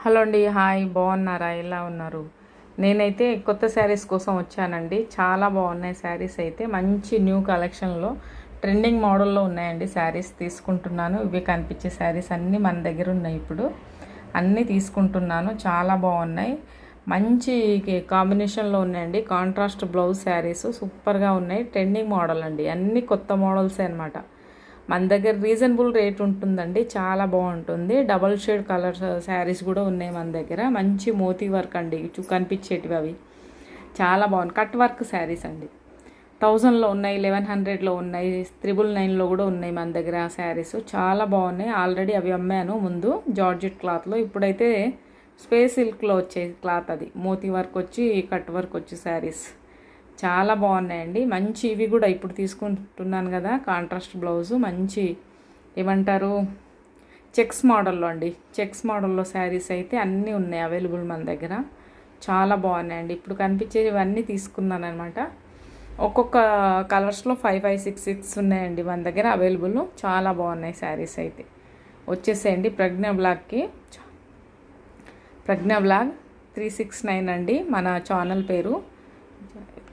Hello అండి, hi, బాగున్నారా? ఎలా ఉన్నారు? నేనైతే కొత్త శారీస్ కోసం వచ్చానండి. చాలా బాగున్నాయి శారీస్ అయితే. మంచి న్యూ కలెక్షన్లో ట్రెండింగ్ మోడల్లో ఉన్నాయండి శారీస్. తీసుకుంటున్నాను. ఇవి కనిపించే శారీస్ అన్నీ మన దగ్గర ఉన్నాయి. ఇప్పుడు అన్నీ తీసుకుంటున్నాను. చాలా బాగున్నాయి. మంచి కాంబినేషన్లో ఉన్నాయండి. కాంట్రాస్ట్ బ్లౌజ్ శారీస్ సూపర్గా ఉన్నాయి. ట్రెండింగ్ మోడల్ అండి. అన్నీ కొత్త మోడల్సే అనమాట. మన దగ్గర రీజనబుల్ రేట్ ఉంటుందండి. చాలా బాగుంటుంది. డబల్ షేడ్ కలర్ శారీస్ కూడా ఉన్నాయి మన దగ్గర. మంచి మోతీ వర్క్ అండి. కనిపించేటివి అవి చాలా బాగుంది. కట్ వర్క్ శారీస్ అండి. 1000లో ఉన్నాయి, 1100లో ఉన్నాయి, 999లో కూడా ఉన్నాయి మన దగ్గర శారీస్. చాలా బాగున్నాయి. ఆల్రెడీ అవి అమ్మాను ముందు జార్జెట్ క్లాత్లో. ఇప్పుడైతే స్పేస్ సిల్క్లో వచ్చే క్లాత్ అది. మోతీ వర్క్ వచ్చి కట్ వర్క్ వచ్చి శారీస్ చాలా బాగున్నాయండి. మంచి ఇవి కూడా ఇప్పుడు తీసుకుంటున్నాను కదా, కాంట్రాస్ట్ బ్లౌజు. మంచి ఏమంటారు, చెక్స్ మోడల్లో అండి. చెక్స్ మోడల్లో శారీస్ అయితే అన్నీ ఉన్నాయి అవైలబుల్ మన దగ్గర. చాలా బాగున్నాయండి. ఇప్పుడు కనిపించేవన్నీ తీసుకున్నాను అనమాట. ఒక్కొక్క కలర్స్లో 5, 5, 6, 6 ఉన్నాయండి మన దగ్గర అవైలబుల్. చాలా బాగున్నాయి శారీస్ అయితే. వచ్చేసేయండి ప్రజ్ఞ బ్లాగ్కి. ప్రజ్ఞ బ్లాగ్ 369 అండి మన ఛానల్ పేరు.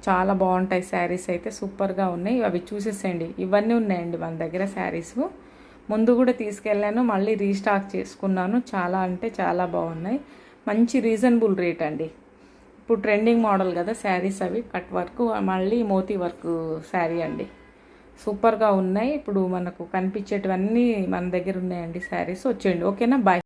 చాలా బాగుంటాయి శారీస్ అయితే. సూపర్గా ఉన్నాయి. అవి చూసేసేయండి. ఇవన్నీ ఉన్నాయండి మన దగ్గర శారీస్. ముందు కూడా తీసుకెళ్ళాను, మళ్ళీ రీస్టాక్ చేసుకున్నాను. చాలా అంటే చాలా బాగున్నాయి. మంచి రీజనబుల్ రేట్ అండి. ఇప్పుడు ట్రెండింగ్ మోడల్ కదా శారీస్ అవి. కట్ వర్క్ మళ్ళీ మోతీ వర్క్ శారీ అండి. సూపర్గా ఉన్నాయి. ఇప్పుడు మనకు కనిపించేటివన్నీ మన దగ్గర ఉన్నాయండి శారీస్. వచ్చేయండి. ఓకేనా? బాయ్.